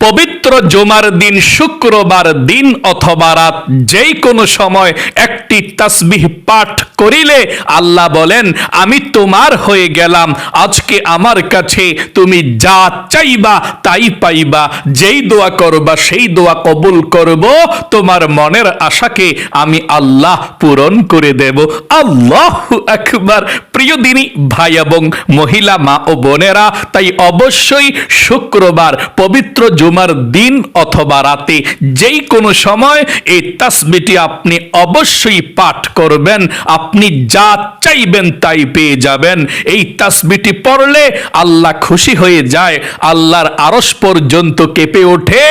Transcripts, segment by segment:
পবিত্র জুমার দিন, শুক্রবার দিন অথবা রাত, যেই কোনো সময় একটি তাসবিহ পাঠ করিলে আল্লাহ বলেন, আমি তোমার হয়ে গেলাম। আজকে আমার কাছে তুমি যা চাইবা তাই পাইবা। যেই দোয়া করবা সেই দোয়া কবুল করব। তোমার মনের আশাকে আমি আল্লাহ পূরণ করে দেব। আল্লাহু আকবার। প্রিয় দিনী ভাই এবং মহিলা, মা ও বোনেরা, তাই অবশ্যই শুক্রবার পবিত্র জুমার দিন অথবা রাতে যেই কোনো সময় এই তাসবিহটি আপনি অবশ্যই পাঠ করবেন। আপনি যা চাইবেন তাই পেয়ে যাবেন। এই তাসবিহটি পড়লে আল্লাহ খুশি হয়ে যায়, আল্লাহর আরশ পর্যন্ত কেঁপে ওঠে।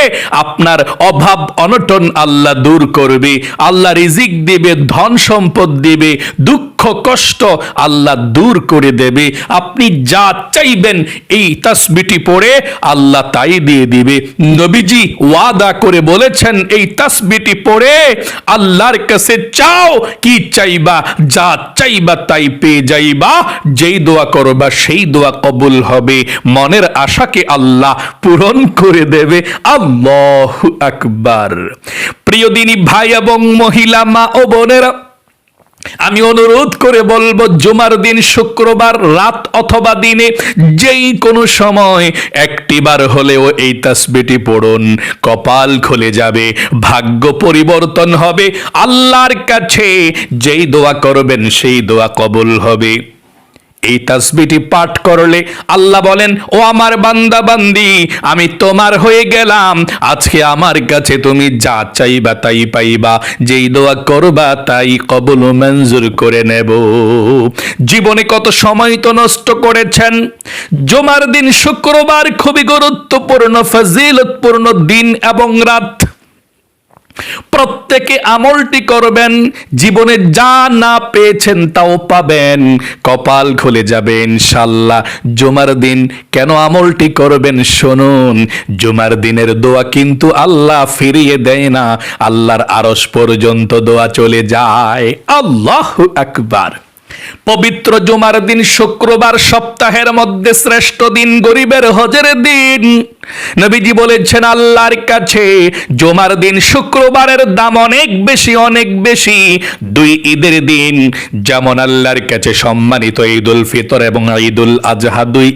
আপনার অভাব অনটন আল্লাহ দূর করবে, আল্লাহ রিজিক দিবে, ধন সম্পদ দিবে, দুঃখ কষ্ট আল্লাহ দূর করে দেবে। আপনি যা চাইবেন এই তাসবিহটি পড়ে আল্লাহ তাই দিয়ে দিবে। নবীজি ওয়াদা করে বলেছেন, এই তাসবিহটি পড়ে আল্লাহর কাছে চাও, কি চাইবা, যা চাইবা তাই পেয়ে যাইবা। যেই দোয়া করবা সেই দোয়া কবুল হবে, মনের আশাকে আল্লাহ পূরণ করে দেবে। আল্লাহু আকবার। প্রিয় দিনী ভাই এবং মহিলা, মা ও বোনেরা, আমি অনুরোধ করে বলবো, জুমার দিন, শুক্রবার রাত অথবা দিনে যেই কোনো সময় একটিবার হলেও এই তাসবিহটি পড়ুন। কপাল খুলে যাবে, ভাগ্য পরিবর্তন হবে। আল্লাহর কাছে যেই দোয়া করবেন সেই দোয়া কবুল হবে। এই তাসবিহটি পাঠ করলে আল্লাহ বলেন, ও আমার বান্দা বান্দি, আমি তোমার হয়ে গেলাম। আজকে আমার কাছে তুমি যা চাইবা তাই পাইবা। যেই দোয়া করবা তাই কবুল মঞ্জুর করে নেব। জীবনে কত সময় তো নষ্ট করেছেন। জুমার দিন, শুক্রবার খুবই গুরুত্বপূর্ণ, ফজিলতপূর্ণ দিন এবং রাত। প্রত্যেকে আমলটি করবেন, জীবনে যা না পেয়েছেন তাও পাবেন, কপাল খুলে যাবে ইনশাআল্লাহ। জুমার দিন কেন আমলটি করবেন শুনুন। জুমার দিনের দোয়া কিন্তু আল্লাহ ফিরিয়ে দেয় না, আল্লাহর আরশ পর্যন্ত দোয়া চলে যায়। আল্লাহু আকবার। পবিত্র জুমার দিন, শুক্রবার সপ্তাহের মধ্যে শ্রেষ্ঠ দিন, গরিবের হজের দিন। নবীজি বলেছেন, আল্লাহর কাছে জুমার দিন, শুক্রবারের দাম অনেক বেশি, অনেক বেশি। দুই ঈদের দিন যেমন আল্লাহর কাছে সম্মানিত, ঈদুল ফিতর এবং ঈদুল আজহা দুই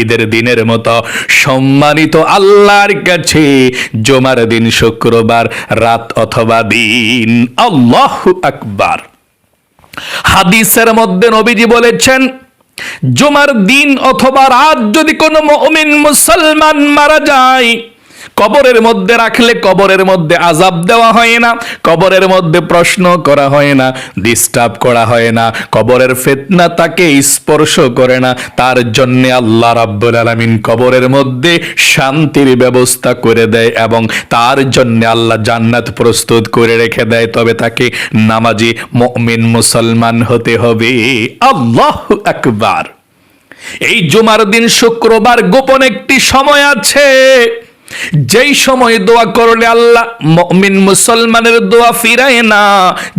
ঈদের দিনের মতো সম্মানিত আল্লাহর কাছে জুমার দিন, শুক্রবার রাত অথবা দিন। আল্লাহু আকবার। হাদিসের মধ্যে নবীজি বলেছেন, জুমার দিন অথবা রাত যদি কোনো মুমিন মুসলমান মারা যায়, কবরের মধ্যে রাখলে কবরের মধ্যে আযাব দেওয়া হয় না, কবরের মধ্যে প্রশ্ন করা হয় না, ডিস্টার্ব করা হয় না, কবরের ফিতনা তাকে স্পর্শ করে না। তার জন্য আল্লাহ রাব্বুল আলামিন কবরের মধ্যে শান্তির ব্যবস্থা করে দেয় এবং তার জন্য আল্লাহ জান্নাত প্রস্তুত করে রেখে দেয়। তবে তাকে নামাজি মুমিন মুসলমান হতে হবে। আল্লাহু আকবার। এই জুমার দিন, শুক্রবার গোপন একটি সময় আছে, যেই সময় দোয়া করলে আল্লাহ মুমিন মুসলমানের দোয়া ফিরায় না।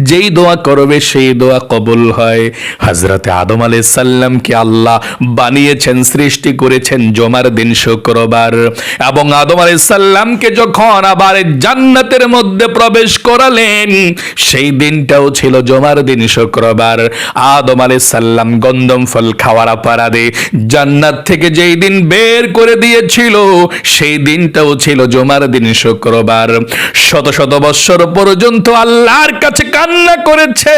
যেই দোয়া করবে সেই দোয়া কবুল হয়। হযরতে আদম আলাইহিস সালামকে আল্লাহ বানিয়েছেন, সৃষ্টি করেছেন জুমার দিন, শুক্রবার। এবং আদম আলাইহিস সালামকে যখন আবার জান্নাতের মধ্যে প্রবেশ করালেন, সেই দিনটাও ছিল জুমার দিন, শুক্রবার। আদম আলাইহিস সালাম গন্ধম ফল খাওয়ার অপরাধে জান্নাত থেকে যেই দিন বের করে দিয়েছিল, সেই দিনটাও ছিল জুমার দিন, শুক্রবার। শত শত বৎসর পর্যন্ত আল্লাহর কাছে কান্না করেছে।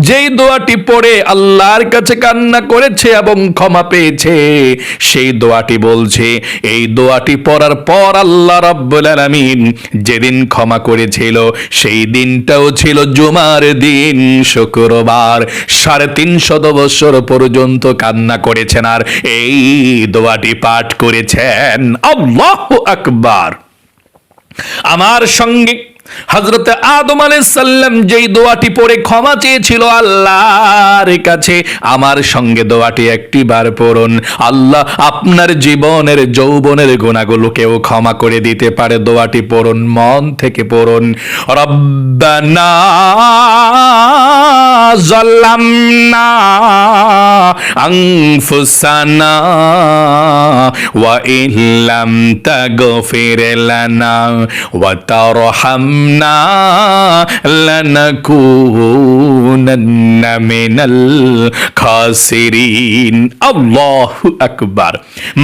যেই দোয়াটি পড়ে আল্লাহর কাছে কান্না করেছে এবং ক্ষমা পেয়েছে, সেই দোয়াটি বলছে, এই দোয়াটি পড়ার পর আল্লাহ রাব্বুল আলামিন যেদিন ক্ষমা করেছিল, সেই দিনটাও ছিল জুমার দিন, শুক্রবার। 350 বৎসর পর্যন্ত কান্না করেছেন আর এই দোয়াটি পাঠ করেছেন। আল্লাহু আকবার। আমার সঙ্গে হযরত আদম আলাইহিস সালাম যেই দোয়াটি পড়ে ক্ষমা চেয়েছিল আল্লাহর কাছে, আমার সঙ্গে দোয়াটি একটি বার পড়ুন। আল্লাহ আপনার জীবনের যৌবনের গুনাহগুলোকেও ক্ষমা করে দিতে পারে। দোয়াটি পড়ুন, মন থেকে পড়ুন। রব্বানা যালামনা আনফুসানা ওয়া ইল্লাম তাগফির লানা ওয়া তারহামনা লানাকুনান্না মিনাল খাসিরিন। আল্লাহু আকবার।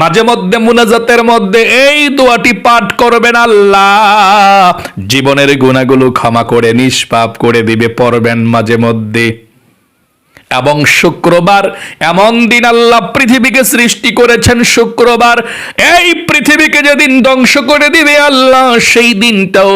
মাঝে মধ্যে মুনাজাতের মধ্যে এই দোয়াটি পাঠ করবেন, আল্লাহ জীবনের গুনাহগুলো ক্ষমা করে নিষ্পাপ করে দিবে। পড়বেন মাঝে মধ্যে। এবং শুক্রবার এমন দিন, আল্লাহ পৃথিবীকে সৃষ্টি করেছেন শুক্রবার। এই পৃথিবীকে যেদিন ধ্বংস করে দিবে আল্লাহ, সেই দিনটাও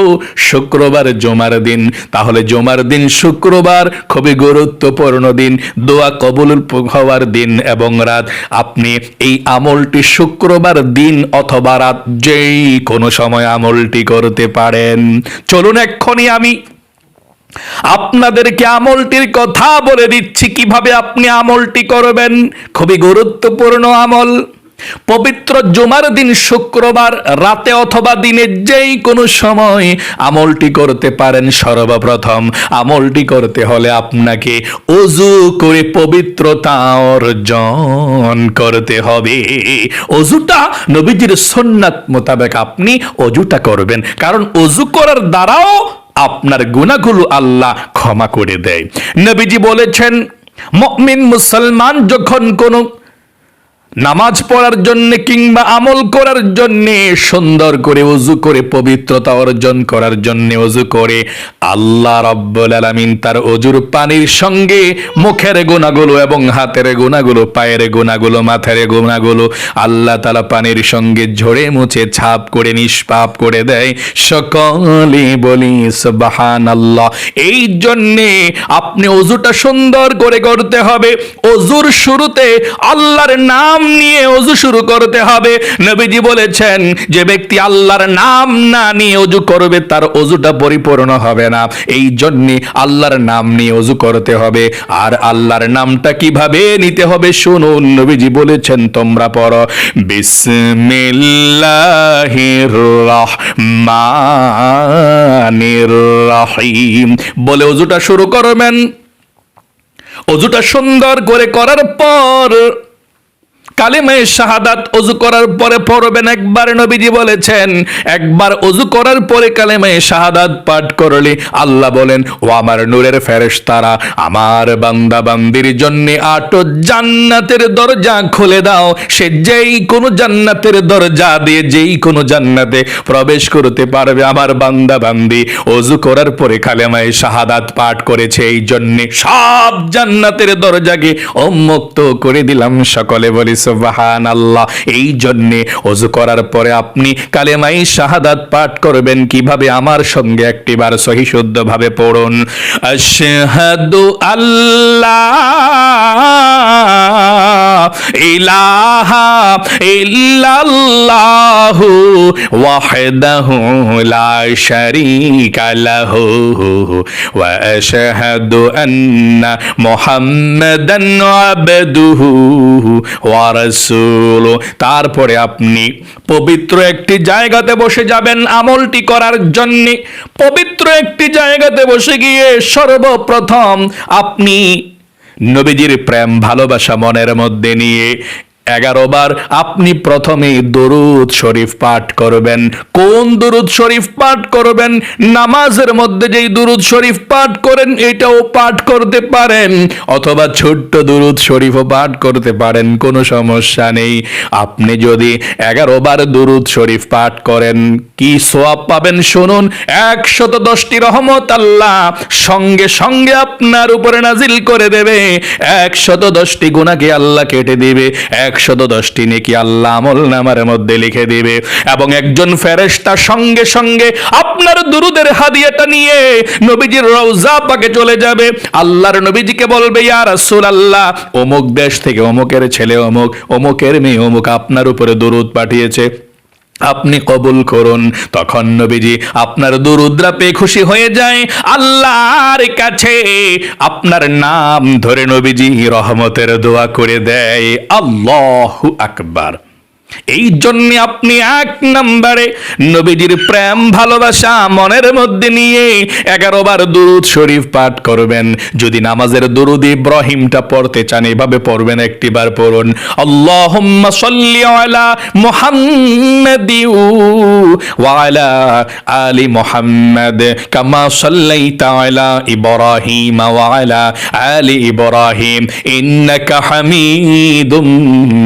শুক্রবার, জুমার দিন। তাহলে জুমার দিন, শুক্রবার খুবই গুরুত্বপূর্ণ দিন, দোয়া কবুল হওয়ার দিন এবং রাত। আপনি এই আমলটি শুক্রবার দিন অথবা রাত যেই কোনো সময় আমলটি করতে পারেন। চলুন এক্ষুনি আমি আপনাদেরকে আমলটির কথা বলে দিচ্ছি, কিভাবে আপনি আমলটি করবেন। খুবই গুরুত্বপূর্ণ আমল। পবিত্র জুমার দিন শুক্রবার রাতে অথবা দিনে যেই কোনো সময় আমলটি করতে পারেন। সর্বপ্রথম আমলটি করতে হলে আপনাকে ওযু করে পবিত্রতা অর্জন করতে হবে। ওযুটা নবীজির সুন্নাত মোতাবেক আপনি ওযুটা করবেন, কারণ ওযু করার দ্বারাও আপনার গুনাহগুলো আল্লাহ ক্ষমা করে দেয়। নবীজি বলেছেন, মুমিন মুসলমান যখন কোনো নামাজ পড়ার জন্য কিংবা আমল করার জন্য সুন্দর করে ওযু করে পবিত্রতা অর্জন করার জন্য ওযু করে, আল্লাহ রাব্বুল আলামিন তার ওযুর পানির সঙ্গে মুখের গুনাহগুলো এবং হাতের গুনাহগুলো, পায়ের গুনাহগুলো, মাথার গুনাহগুলো আল্লাহ তাআলা পানির সঙ্গে ঝরে মুছে ছাপ করে নিষ্পাপ করে দেয়। সকলে বলি সুবহানাল্লাহ। এই জন্যে আপনি ওযুটা সুন্দর করে করতে হবে। ওযুর শুরুতে আল্লাহর নাম নিয়ে ওযু শুরু করতে হবে। নবীজি বলেছেন, যে ব্যক্তি আল্লাহর নাম না নিয়ে ওযু করবে তার ওযুটা পরিপূর্ণ হবে না। এই জন্য আল্লাহর নাম নিয়ে ওযু করতে হবে। আর আল্লাহর নামটা কিভাবে নিতে হবে শুনুন। নবীজি বলেছেন, তোমরা পড়ো বিসমিল্লাহির রহমানির রহিম বলে ওযুটা শুরু করবেন। ওযুটা সুন্দর করে করার পর কালিমায়ে শাহাদাত ওযু করার পরে পড়বেন একবার। নবীজি বলেছেন, একবার ওযু করার পরে কালিমায়ে শাহাদাত পাঠ করলে আল্লাহ বলেন, ও আমার নূরের ফেরেশতারা, আমার বান্দা বান্দির জন্য 8 জান্নাতের দরজা খুলে দাও। সে যেই কোনো জান্নাতের দরজা দিয়ে যেই কোনো জান্নাতে প্রবেশ করতে পারবে। আমার বান্দা বান্দি ওযু করার পরে কালিমায়ে শাহাদাত পাঠ করেছে, এই জন্য সব জান্নাতের দরজাকে উন্মুক্ত করে দিলাম। সকলে বলি সুবহানাল্লাহ। এই জন্যে ওযু করার পরে আপনি কালেমায়ে শাহাদাত পাঠ করবেন। কিভাবে? আমার সঙ্গে একটিবার সহি শুদ্ধ ভাবে পড়ুন। আশহাদু আল্লাহ ইলাহা ইল্লাল্লাহু ওয়াহদাহু লা শারীকা লাহু ওয়া আশহাদু আন্না মুহাম্মাদান আবদুহু ওয়া রাসূলুহু। তারপরে আপনি পবিত্র একটি জায়গাতে বসে যাবেন আমলটি করার জন্য। পবিত্র একটি জায়গাতে বসে গিয়ে সর্বপ্রথম আপনি নবীজির প্রেম ভালোবাসা মনের মধ্যে নিয়ে 11 বার আপনি প্রথমে দরুদ শরীফ পাঠ করবেন। কোন দরুদ শরীফ পাঠ করবেন? নামাজের মধ্যে যেই দরুদ শরীফ পাঠ করেন এটাও পাঠ করতে পারেন, অথবা ছোট্ট দরুদ শরীফও পাঠ করতে পারেন, কোনো সমস্যা নেই। আপনি যদি 11 বার দরুদ শরীফ পাঠ করেন কি সওয়াব পাবেন শুনুন। 110টি রহমত আল্লাহ সঙ্গে সঙ্গে আপনার উপরে নাজিল করে দেবে। 110টি গুনাহকে আল্লাহ কেটে দিবে। 110টি নেকি আল্লাহ আমলনামার মধ্যে লিখে দিবে। এবং একজন ফেরেশতা সঙ্গে সঙ্গে আপনার দুরুদের হাদিয়াটা নিয়ে নবীজির রওজা পাকে চলে যাবে। আল্লাহর নবীজিকে বলবে, ইয়া রাসূলুল্লাহ, অমুক দেশ থেকে অমুকের ছেলে অমুক, অমুকের মেয়ে অমুক আপনার উপরে দুরুদ পাঠিয়েছে। আপনি কবুল করুন। তখন নবীজি আপনার দুরুদরা পেয়ে খুশি হয়ে যায়, আল্লাহর কাছে আপনার নাম ধরে নবীজি রহমতের দোয়া করে দেয়। আল্লাহু আকবার। এই জন্য আপনি এক নম্বরে নবীজির প্রেম ভালোবাসা মনের মধ্যে নিয়ে 11 বার দুরুদ শরীফ পাঠ করবেন। যদি নামাজের দুরুদ ইব্রাহিমটা পড়তে চান এভাবে পড়বেন, একটিবার পড়ুন, আল্লাহুম্মা সাল্লি আলা মুহাম্মাদি ওয়া আলা আলি মুহাম্মাদ কামা সাল্লাইতা আলা ইব্রাহিম ওয়া আলা আলি ইব্রাহিম ইন্নাকা হামিদুম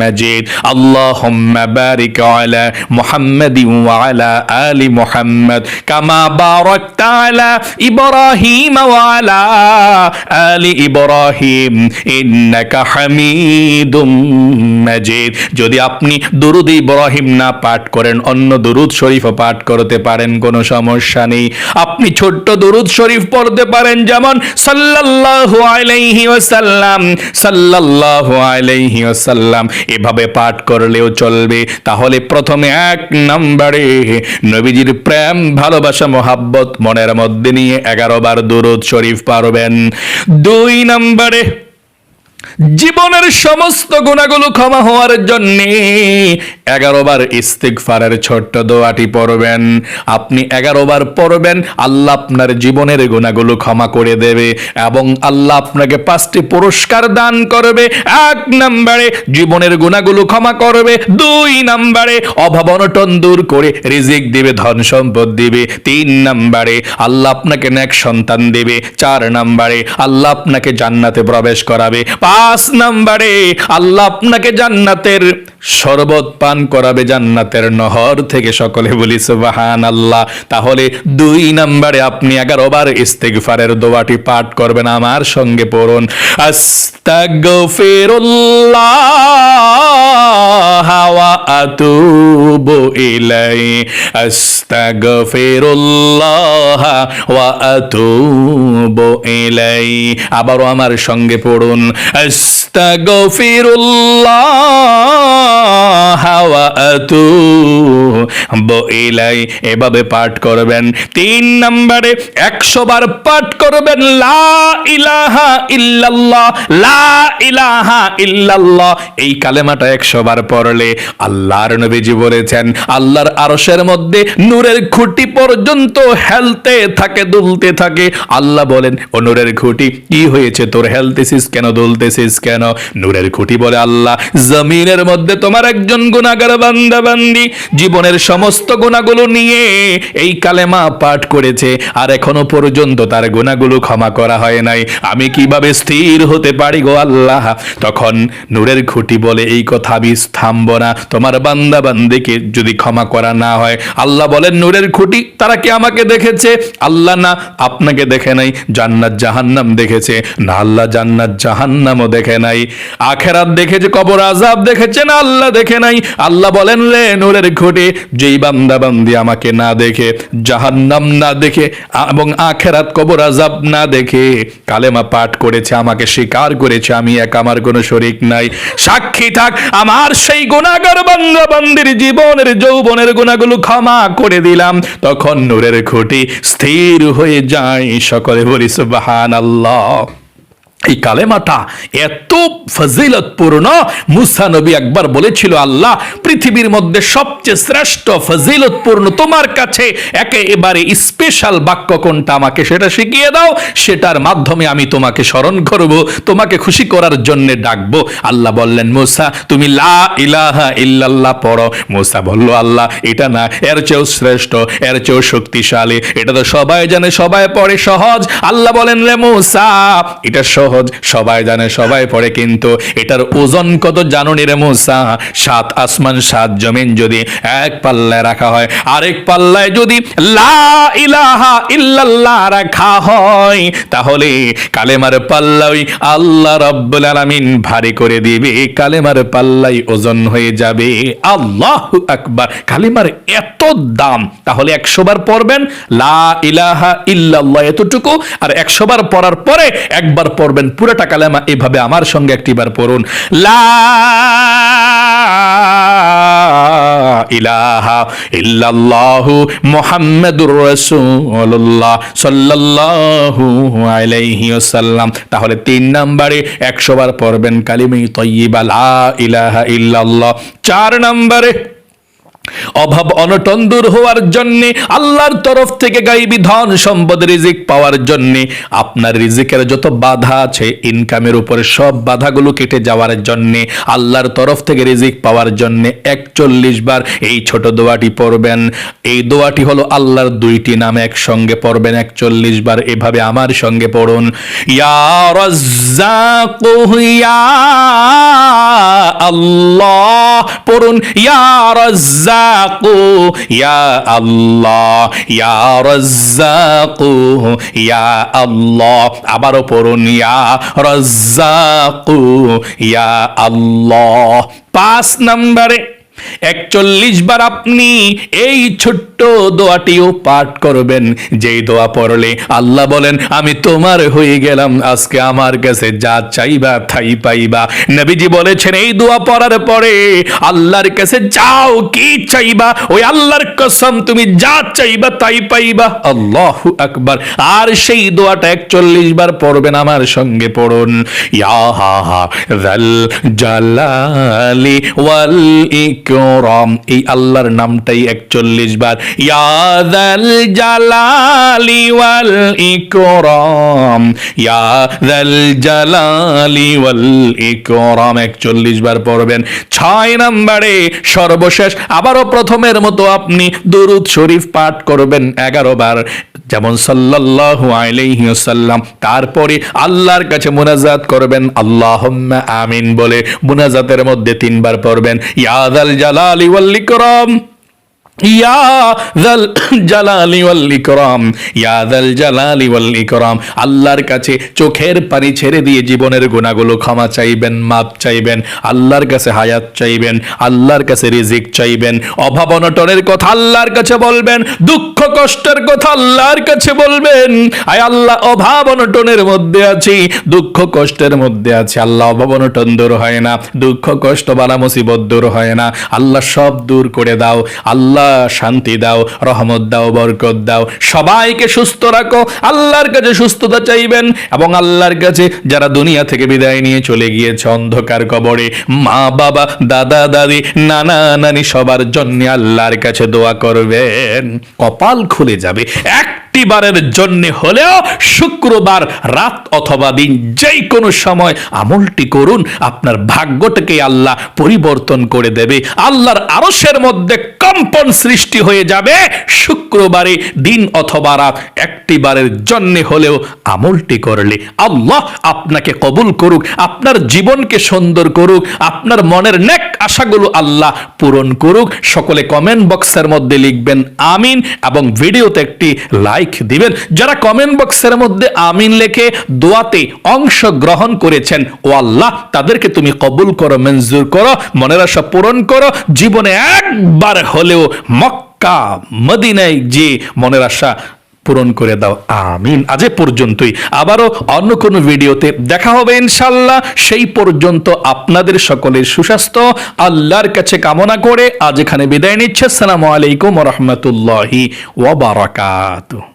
মাজিদ। আল্লাহুম্মা بارك على محمد وعلى آل محمد كما باركت على إبراهيم وعلى آل إبراهيم إنك حميد مجيد। যদি আপনি দুরুদ ইব্রাহিম না পাঠ করেন অন্য দুরুদ শরীফ পাঠ করতে পারেন, কোনো সমস্যা নেই। আপনি ছোট্ট দুরুদ শরীফ পড়তে পারেন, যেমন সাল্লাল্লাহু আলাইহি ওয়াসাল্লাম, সাল্লাল্লাহু আলাইহি ওয়াসাল্লাম, এভাবে পাঠ করলেও চলবে। তাহলে প্রথমে এক নম্বরে নবীজির প্রেম ভালোবাসা মোহাব্বত মনের মধ্যে নিয়ে 11 বার দুরূদ শরীফ পড়বেন। 2 নম্বরে জীবনের সমস্ত গুনাহগুলো ক্ষমা হওয়ার জন্য 11 বার ইস্তিগফারের ছোট্ট দোয়াটি পড়বেন। আপনি 11 বার পড়বেন, আল্লাহ আপনার জীবনের গুনাহগুলো ক্ষমা করে দেবে এবং আল্লাহ আপনাকে 5টি পুরস্কার দান করবে। 1 নম্বরে জীবনের গুনাহগুলো ক্ষমা করবে, 2 নম্বরে অভাব অনটন দূর করে রিজিক দিবে, ধন সম্পদ দিবে, 3 নম্বরে আল্লাহ আপনাকে নেক সন্তান দিবে, 4 নম্বরে আল্লাহ আপনাকে জান্নাতে প্রবেশ করাবে, 5 নম্বরে আল্লাহ আপনাকে জান্নাতের শরবত পান করাবে জান্নাতের নহর থেকে। সকলে বলি সুবহানাল্লাহ। তাহলে 2 নম্বরে আপনি 11 বার ইস্তিগফারের দোয়াটি পাঠ করবেন। আমার সঙ্গে পড়ুন, আস্তাগফিরুল্লাহ ওয়া আতুবু ইলাইহি, আস্তাগফিরুল্লাহ ওয়া আতুবু ইলাইহি। আবারও আমার সঙ্গে পড়ুন, আস্তাগফিরুল্লাহ ওয়া আতুবু ইলাইহি। এভাবে পাঠ করবেন। 3 নম্বরে 100 বার পাঠ করবেন লা ইলাহা ইল্লাল্লাহ, লা ইলাহা ইল্লাল্লাহ। এই কালেমাটা 100 বার পড়লে আল্লাহর নবীজি বলেছেন আল্লাহর আরশের মধ্যে নূরের খুঁটি পর্যন্ত হেলতে থাকে, দুলতে থাকে। আল্লাহ বলেন, ও নূরের খুঁটি, কি হয়েছে তোর, হেলতেছিস কেন, দুলতেছিস কেন? নূরের খুঁটি বলে, আল্লাহ জমিনের মধ্যে তোমার একজন গুনাহগার বান্দা বান্দি জীবনের সমস্ত গুনাহগুলো নিয়ে এই কালেমা পাঠ করেছে আর এখনো পর্যন্ত তার গুনাহগুলো ক্ষমা করা হয় নাই, আমি কিভাবে স্থির হতে পারি গো আল্লাহ? তখন নূরের খুঁটি বলে, এই কথা আমি থামবো না, তোমার বান্দা বান্দিকে যদি ক্ষমা করা না হয়। আল্লাহ বলেন, নূরের খুঁটি, তারা কি আমাকে দেখেছে? আল্লাহ না, আপনাকে দেখে নাই। জান্নাত জাহান্নাম দেখেছে? না, আল্লাহ জান্নাত জাহান্নামও দেখে নাই। আখিরাত দেখেছে, কবর আযাব দেখেছে? না, আল্লাহ দেখে নাই। আল্লাহ বলেন, রে নূরের খুঁটি, যেই বান্দা বান্দি আমাকে না দেখে, জাহান্নাম না দেখে এবং আখিরাত কবর আযাব না দেখে কালেমা পাঠ করেছে, আমাকে স্বীকার করেছে, আমি এক, আমার কোনো শরীক নাই, সাক্ষী থাক, আমার সেই গুনাহগার বান্দা বান্দির জীবনের যৌবনের গুনাহগুলো ক্ষমা করে দিলাম। তখন নূরের খুঁটি স্থির হয়ে যায়। সকলে বলি সুবহানাল্লাহ। এই কালেমাটা এত ফজিলতপূর্ণ, মুসা নবী একবার বলেছিল, আল্লাহ পৃথিবীর মধ্যে সবচেয়ে শ্রেষ্ঠ ফজিলতপূর্ণ তোমার কাছে একেবারে স্পেশাল বাক্য কোনটা, আমাকে সেটা শিখিয়ে দাও, সেটার মাধ্যমে আমি তোমাকে স্মরণ করব, তোমাকে খুশি করার জন্য ডাকবো। আল্লাহ বললেন, মুসা তুমি লা ইলাহা ইল্লাল্লাহ পড়ো। মুসা বলল, আল্লাহ এটা না, এর চেয়েও শ্রেষ্ঠ, এর চেয়েও শক্তিশালী, এটা তো সবাই জানে, সবাই পড়ে, সহজ। আল্লাহ বলেন, রে মুসা এটা সহজ, সবাই জানে, সবাই পড়ে, কিন্তু এটার ওজন কত জানো নি রে মুসা? 7 আসমান 7 জমিন যদি এক পাল্লায় রাখা হয়, আরেক পাল্লায় যদি লা ইলাহা ইল্লাল্লাহ রাখা হয়, তাহলে কালেমার পাল্লাই আল্লাহ রাব্বুল আলামিন ভারী করে দিবে, কালেমার পাল্লাই ওজন হয়ে যাবে। আল্লাহু আকবার। কালেমার এত দাম, তাহলে 100 বার পড়বেন লা ইলাহা ইল্লাল্লাহ এতটুকু, আর 100 বার পড়ার পরে একবার পড়বেন পড়বেন পুরোটা কালেমা এভাবে আমার সঙ্গে একটিবার পড়ুন, লা ইলাহা ইল্লাল্লাহু মুহাম্মাদুর রাসূলুল্লাহ সাল্লাল্লাহু আলাইহি ওয়াসাল্লাম। তাহলে 3 নম্বরে 100 বার পড়বেন কালিমা তাইয়্যিবা লা ইলাহা ইল্লাল্লাহ। 4 নম্বরে অভাব অনটন দূর হওয়ার জন্য, আল্লাহর তরফ থেকে গায়বী ধন সম্পদ রিজিক পাওয়ার জন্য, আপনার রিজিকের যত বাধা আছে ইনকামের উপরে সব বাধাগুলো কেটে যাওয়ার জন্য, আল্লাহর তরফ থেকে রিজিক পাওয়ার জন্য 41 বার এই ছোট দোয়াটি পড়বেন। এই দোয়াটি হলো আল্লাহর 2টি নাম একসঙ্গে পড়বেন 41 বার। এভাবে আমার সঙ্গে পড়ুন, ইয়া রাজ্জাকু ইয়া আল্লাহ, পড়ুন ইয়া রাজ্জাকু ইয়া আল্লাহ, ইয়া রাজ্জাকু ইয়া আল্লাহ। আবারও পড়ুন ইয়া রাজ্জাকু ইয়া আল্লাহ। 5 নম্বরে 41 বার আপনি এই ছোট্ট দোয়াটিও পাঠ করবেন, যেই দোয়া পড়লে আল্লাহ বলেন আমি তোমার হয়ে গেলাম, আজকে আমার কাছে যা চাইবা তাই পাইবা। নবীজি বলেছেন এই দোয়া পড়ার পরে আল্লাহর কাছে যাও, কি চাইবা ওই আল্লাহর কসম তুমি যা চাইবা তাই পাইবা। আল্লাহু আকবার। আর সেই দোয়াটা 41 বার পড়বেন আমার সঙ্গে পড়ুন, ইয়া যাল জালালি ওয়াল ইকরাম। এই আল্লাহর নামটাই 41 বার, ইয়া যাল জালালি ওয়াল ইকরাম, ইয়া যাল জালালি ওয়াল ইকরাম 41 বার পড়বেন। 6 নম্বরে সর্বশেষ আবারও প্রথমের মতো আপনি দুরূদ শরীফ পাঠ করবেন 11 বার, যেমন সাল্লাল্লাহু আলাইহি ওয়াসাল্লাম। তারপরে আল্লাহর কাছে মুনাজাত করবেন আল্লাহুম্মা আমিন বলে। মুনাজাতের মধ্যে 3 বার পড়বেন, ইয়া যাল জালালি ওয়াল ইকরাম, ইয়া যাল জালালি ওয়াল ইকরাম, ইয়া যাল জালালি ওয়াল ইকরাম। আল্লাহর কাছে চোখের পানি ছেড়ে দিয়ে জীবনের গুনাহগুলো ক্ষমা চাইবেন, মাপ চাইবেন, আল্লাহর কাছে হায়াত চাইবেন, আল্লাহর কাছে রিজিক চাইবেন, অভাব অনটনের কথা আল্লাহর কাছে বলবেন, দুঃখ কষ্টের কথা আল্লাহর কাছে বলবেন। আয় আল্লাহ অভাব অনটনের মধ্যে আছি, দুঃখ কষ্টের মধ্যে আছি, আল্লাহ অভাব অনটন দূর হয় না, দুঃখ কষ্ট বালা মুসিবত দূর হয় না, আল্লাহ সব দূর করে দাও, আল্লাহ শান্তি দাও, রহমত দাও, বরকত দাও, সবাইকে সুস্থ রাখো। আল্লাহর কাছে সুস্থতা চাইবেন এবং আল্লাহর কাছে যারা দুনিয়া থেকে বিদায় নিয়ে চলে গিয়েছে অন্ধকার কবরে, মা বাবা দাদা দাদি নানা নানি সবার জন্য আল্লাহর কাছে দোয়া করবেন, কপাল খুলে যাবে। একটিবারের জন্য হলেও শুক্রবার রাত অথবা দিন যেই কোনো সময় আমলটি করুন, আপনার ভাগ্যটাকে আল্লাহ পরিবর্তন করে দেবে। আল্লাহর আরশের মধ্যে কম্পন সৃষ্টি হয়ে যাবে শুক্রবারে দিন অথবা রাত একটিবারের জন্য হলেও আমলটি করলে। আল্লাহ আপনাকে কবুল করুক, আপনার জীবনকে সুন্দর করুক, আপনার মনের নেক আশাগুলো আল্লাহ পূরণ করুক। সকলে কমেন্ট বক্সের মধ্যে লিখবেন আমিন এবং ভিডিওতে একটি লাইক দিবেন। যারা কমেন্ট বক্সের মধ্যে আমিন লিখে দোয়াতে অংশগ্রহণ করেছেন, ও আল্লাহ তাদেরকে তুমি কবুল করো, মঞ্জুর করো, মনের আশা পূরণ করো, জীবনে একবার হলেও মক্কা মদিনায় যে মনের আশা পূরণ করে দাও, আমিন। আজ পর্যন্তই, আবারও অন্য কোনো ভিডিওতে দেখা হবে ইনশাআল্লাহ। সেই পর্যন্ত আপনাদের সকলের সুস্বাস্থ্য আল্লাহর কাছে কামনা করে আজ এখানে বিদায় নিচ্ছে। আসসালামু আলাইকুম ওয়া রাহমাতুল্লাহি ওয়া বারাকাতুহু।